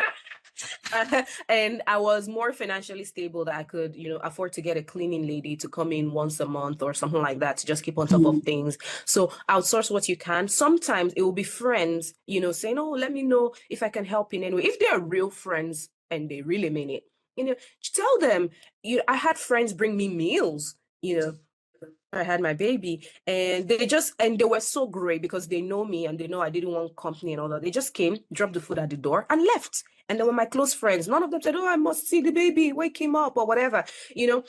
and I was more financially stable that I could, afford to get a cleaning lady to come in once a month or something like that to just keep on top of things. So outsource what you can. Sometimes it will be friends, saying, oh, let me know if I can help in any way. If they're real friends and they really mean it, tell them. I had friends bring me meals, I had my baby, and they were so great because they know me and they know I didn't want company and all that. They just came, dropped the food at the door and left. And they were my close friends. None of them said, oh, I must see the baby, wake him up or whatever,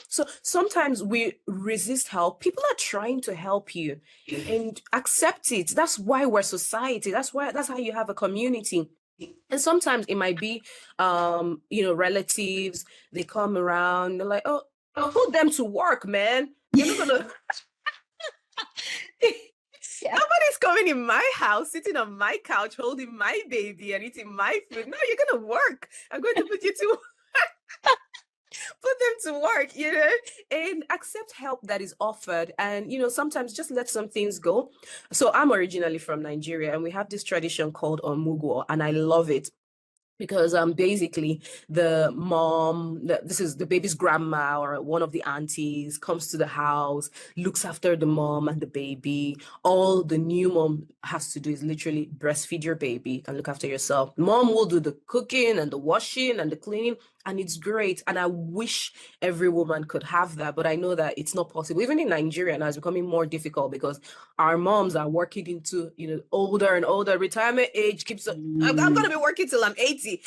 So sometimes we resist help. People are trying to help you and accept it. That's why we're society. That's how you have a community. And sometimes it might be, relatives, they come around, they're like, oh, put them to work, man. You're not gonna... Nobody's coming in my house, sitting on my couch, holding my baby and eating my food. No, you're gonna work. I'm going to put you to put them to work, and accept help that is offered. And, sometimes just let some things go. So I'm originally from Nigeria, and we have this tradition called Omugwo, and I love it. Because basically the mom, this is the baby's grandma or one of the aunties, comes to the house, looks after the mom and the baby. All the new mom has to do is literally breastfeed your baby and look after yourself. Mom will do the cooking and the washing and the cleaning, and it's great. And I wish every woman could have that, but I know that it's not possible. Even in Nigeria now, it's becoming more difficult because our moms are working into, older and older. Retirement age keeps up. I'm going to be working till I'm 80,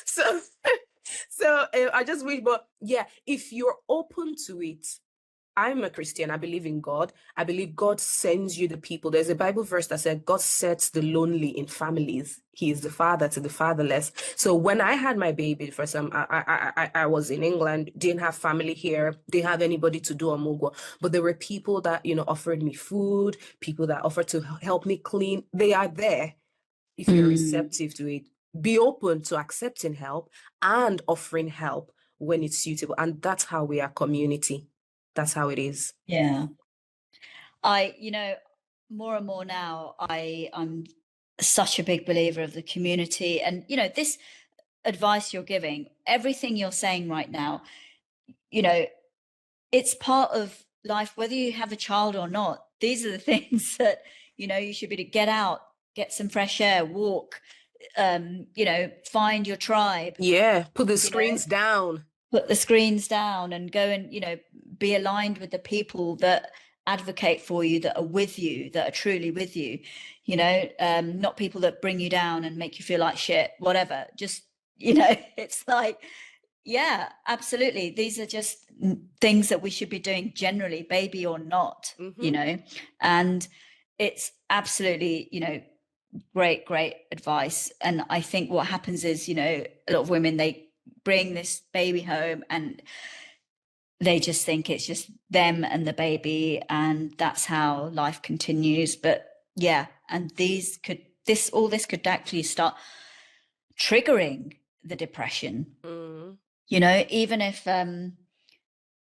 So, I just wish, but yeah, if you're open to it, I'm a Christian. I believe in God. I believe God sends you the people. There's a Bible verse that said God sets the lonely in families. He is the father to the fatherless. So when I had my baby the first time, I was in England, didn't have family here, didn't have anybody to do omugwo, but there were people that, offered me food, people that offered to help me clean. They are there if you're receptive to it. Be open to accepting help and offering help when it's suitable. And that's how we are community. That's how it is. Yeah. More and more now, I'm such a big believer of the community. And, this advice you're giving, everything you're saying right now, it's part of life, whether you have a child or not. These are the things that, you should be to get out, get some fresh air, walk, find your tribe. Yeah. Put the screens down. Put the screens down and go and, be aligned with the people that advocate for you, that are with you, that are truly with you, not people that bring you down and make you feel like shit, whatever. Just, it's like, yeah, absolutely. These are just things that we should be doing generally, baby or not, and it's absolutely, great advice. And I think what happens is, a lot of women, they bring this baby home and they just think it's just them and the baby, and that's how life continues. But yeah, and all this could actually start triggering the depression. Even if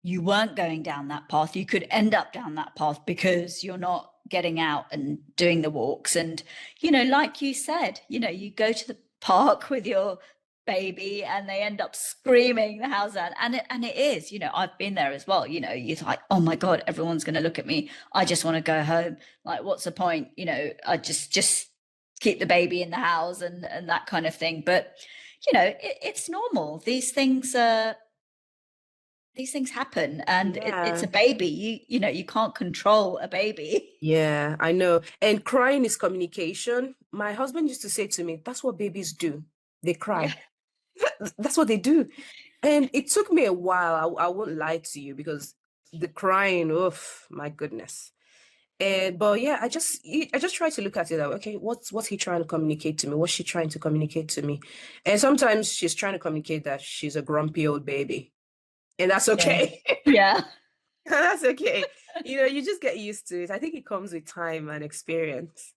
you weren't going down that path, you could end up down that path because you're not getting out and doing the walks. And like you said, you go to the park with your baby and they end up screaming the house out, and it is, I've been there as well. You're like, oh my god, everyone's going to look at me, I just want to go home, like what's the point, I just keep the baby in the house and that kind of thing. But it's normal. These things happen, and it's a baby. You can't control a baby. Yeah, I know. And crying is communication. My husband used to say to me, that's what babies do. They cry. Yeah. That's what they do. And it took me a while. I won't lie to you, because the crying, my goodness. But yeah, I just try to look at it like, okay, what's he trying to communicate to me? What's she trying to communicate to me? And sometimes she's trying to communicate that she's a grumpy old baby. And that's okay. Yeah. That's okay. You just get used to it. I think it comes with time and experience.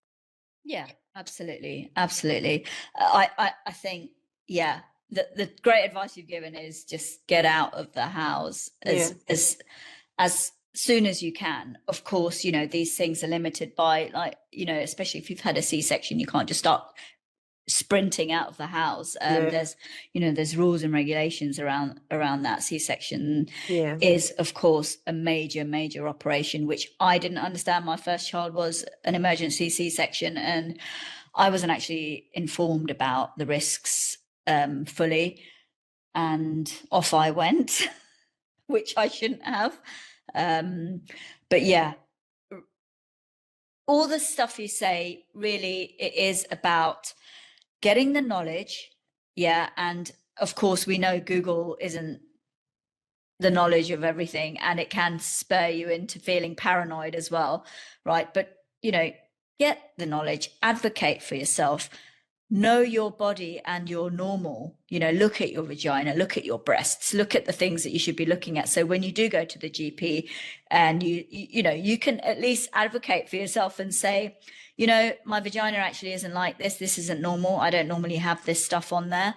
Yeah, absolutely. Absolutely. I think, yeah, the great advice you've given is just get out of the house as soon as you can. Of course, these things are limited by, like, especially if you've had a C-section, you can't just start sprinting out of the house. There's rules and regulations around that. C-section is, of course, a major operation, which I didn't understand. My first child was an emergency C-section, and I wasn't actually informed about the risks fully, and off I went, which I shouldn't have. But yeah, all the stuff you say, really, it is about getting the knowledge. Yeah. And of course, we know Google isn't the knowledge of everything, and it can spur you into feeling paranoid as well. Right. But, get the knowledge, advocate for yourself, know your body and your normal, look at your vagina, look at your breasts, look at the things that you should be looking at. So when you do go to the GP, and you can at least advocate for yourself and say, my vagina actually isn't like this. This isn't normal. I don't normally have this stuff on there,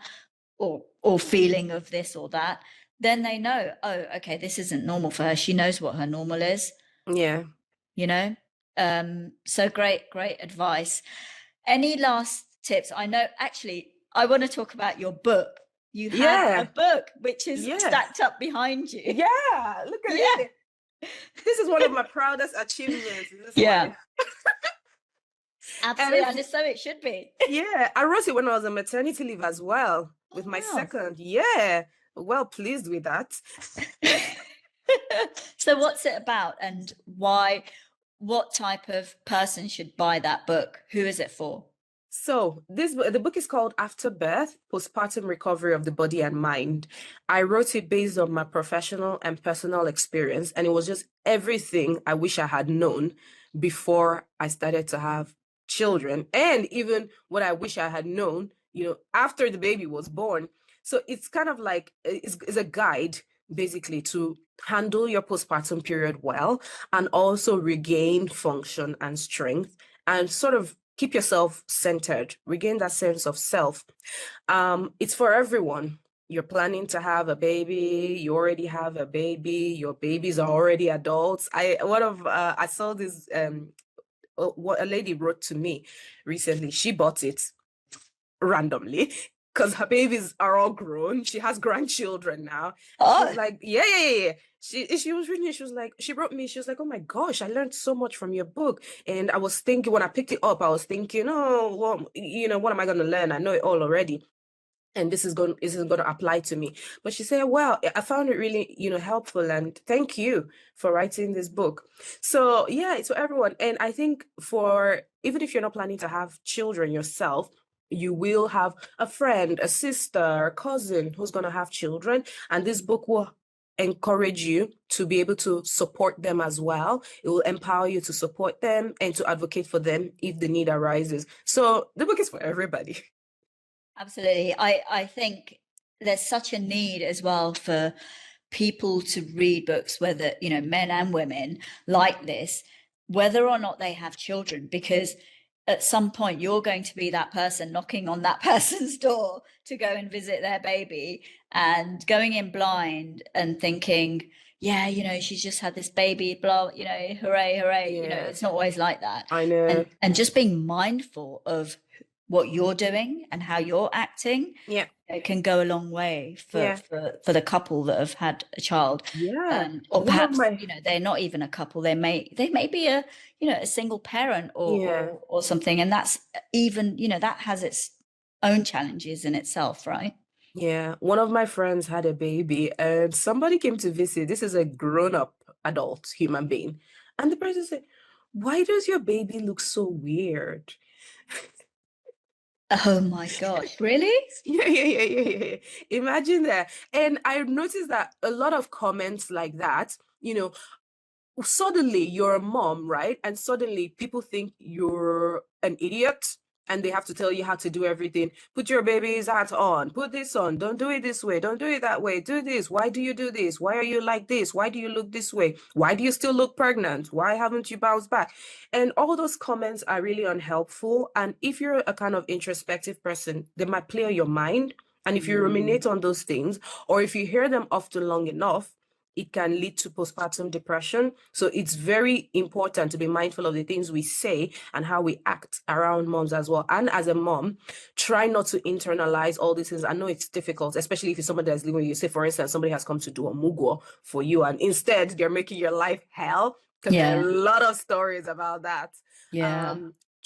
or feeling of this or that. then they know, oh, okay, this isn't normal for her. She knows what her normal is, Yeah. you know? So great advice. Any last tips? I know, actually, I want to talk about your book. You have a Yeah. book which is Yes. stacked up behind you. Yeah. Look at Yeah. it. This is one of my proudest achievements in this Yeah. life. And Absolutely. And so it should be. yeah, I wrote it when I was on maternity leave as well, with Oh, my wow. second. Yeah. Well pleased with that. So what's it about, and why? What type of person should buy that book? Who is it for? So the book is called After Birth: Postpartum Recovery of the Body and Mind. I wrote it based on my professional and personal experience, and it was just everything I wish I had known before I started to have children, and even what I wish I had known, after the baby was born. So it's kind of like it's a guide basically to handle your postpartum period well, and also regain function and strength, and sort of keep yourself centered, regain that sense of self. It's for everyone. You're planning to have a baby, you already have a baby, your babies are already adults. I saw this what a lady wrote to me recently. She bought it randomly because her babies are all grown. She has grandchildren now. She was like, yeah. She was reading it. She was like, she wrote me. She was like, oh my gosh, I learned so much from your book. And I was thinking, when I picked it up, I was thinking, oh, well, what am I going to learn? I know it all already. And this isn't going to apply to me. But she said, well, I found it really, helpful. And thank you for writing this book. So yeah, it's for everyone. And I think even if you're not planning to have children yourself, you will have a friend, a sister, a cousin who's going to have children. And this book will encourage you to be able to support them as well. It will empower you to support them and to advocate for them if the need arises. So the book is for everybody. Absolutely. I think there's such a need as well for people to read books, whether, men and women like this, whether or not they have children, because at some point you're going to be that person knocking on that person's door to go and visit their baby, and going in blind and thinking, yeah, she's just had this baby, blah, hooray. Yeah. It's not always like that. I know. And just being mindful of what you're doing and how you're acting, Yeah. it can go a long way for the couple that have had a child. Yeah. Or perhaps they're not even a couple. They may be a single parent or something, and that's even that has its own challenges in itself, right? Yeah. One of my friends had a baby, and somebody came to visit. This is a grown-up adult human being, and the person said, "Why does your baby look so weird?" Oh my gosh, really? Yeah. Imagine that. And I noticed that a lot of comments like that, suddenly you're a mom, right? And suddenly people think you're an idiot, and they have to tell you how to do everything. Put your baby's hat on, put this on, don't do it this way, don't do it that way, do this. Why do you do this? Why are you like this? Why do you look this way? Why do you still look pregnant? Why haven't you bounced back? And all those comments are really unhelpful. And if you're a kind of introspective person, they might play on your mind. And if you ruminate on those things, or if you hear them often long enough, it can lead to postpartum depression. So it's very important to be mindful of the things we say and how we act around moms as well. And as a mom, try not to internalize all these things. I know it's difficult, especially if it's somebody that's living with you. Say, for instance, somebody has come to do a mugo for you, and instead they're making your life hell, because there are a lot of stories about that.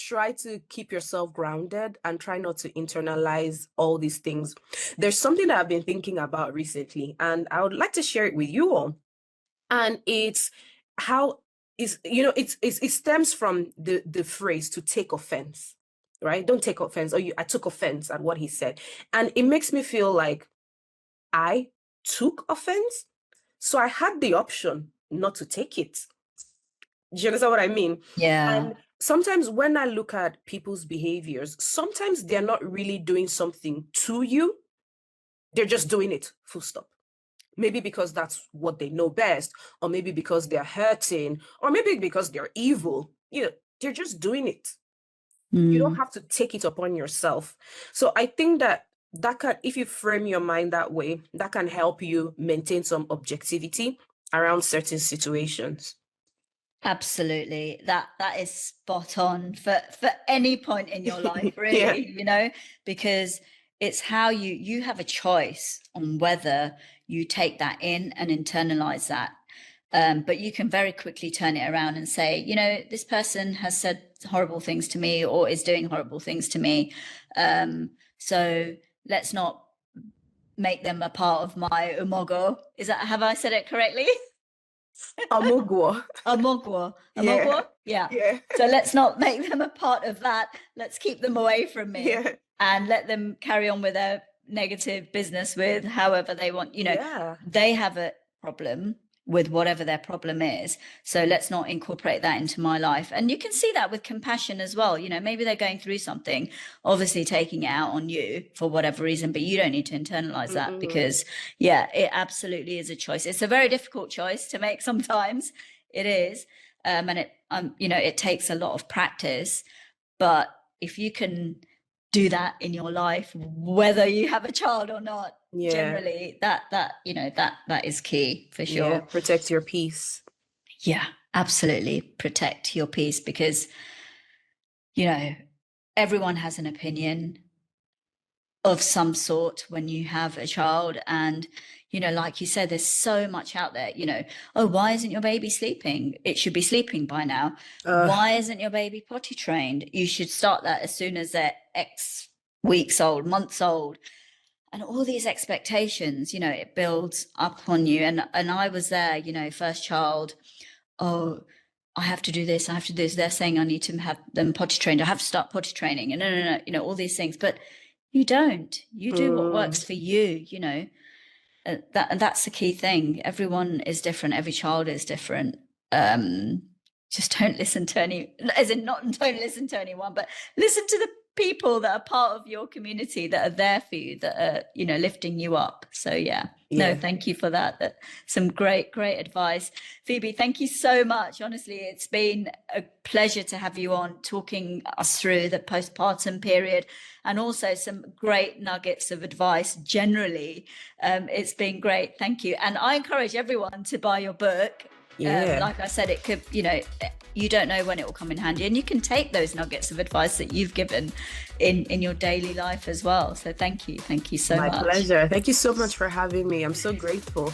Try to keep yourself grounded and try not to internalize all these things. There's something that I've been thinking about recently, and I would like to share it with you all. And it's how it stems from the phrase to take offense, right? Don't take offense. I took offense at what he said. And it makes me feel like I took offense. So I had the option not to take it. Do you understand what I mean? Yeah. And sometimes when I look at people's behaviors, sometimes they're not really doing something to you. They're just doing it, full stop. Maybe because that's what they know best, or maybe because they're hurting, or maybe because they're evil. They're just doing it. You don't have to take it upon yourself. So I think that that can, if you frame your mind that way, that can help you maintain some objectivity around certain situations. Absolutely. That is spot on for any point in your life, really, you know, because it's how you have a choice on whether you take that in and internalize that. But you can very quickly turn it around and say, you know, this person has said horrible things to me or is doing horrible things to me. So let's not make them a part of my umogo. Have I said it correctly? Omugwo. Omugwo. Yeah. So let's not make them a part of that. Let's keep them away from me and let them carry on with their negative business with however they want. You know, they have a problem with whatever their problem is. So let's not incorporate that into my life. And you can see that with compassion as well. You know, maybe they're going through something, obviously taking it out on you for whatever reason, but you don't need to internalize that because, it absolutely is a choice. It's a very difficult choice to make sometimes. It is. And it, you know, it takes a lot of practice. But if you can do that in your life, whether you have a child or not, generally that you know that is key for sure. Protect your peace. Absolutely, protect your peace, because you know everyone has an opinion of some sort when you have a child, and you know, like you said, there's so much out there. You know, oh, why isn't your baby sleeping? It should be sleeping by now. Why isn't your baby potty trained? You should start that as soon as they're X weeks old, months old. And all these expectations, you know, it builds up on you. And I was there, you know, first child, oh, I have to do this, I have to do this. They're saying I need to have them potty trained. I have to start potty training. And no, you know, all these things. But you don't. You do what works for you, you know. That's the key thing. Everyone is different. Every child is different. Just don't listen to don't listen to anyone, but listen to the people that are part of your community, that are there for you, that are, you know, lifting you up. So no, thank you for that. Some great advice. Phoebe, thank you so much. Honestly, it's been a pleasure to have you on, talking us through the postpartum period and also some great nuggets of advice generally. It's been great. Thank you. And I encourage everyone to buy your book. Like I said, it could, you know, you don't know when it will come in handy, and you can take those nuggets of advice that you've given in your daily life as well. So thank you so much. My pleasure. Thank you so much for having me. I'm so grateful.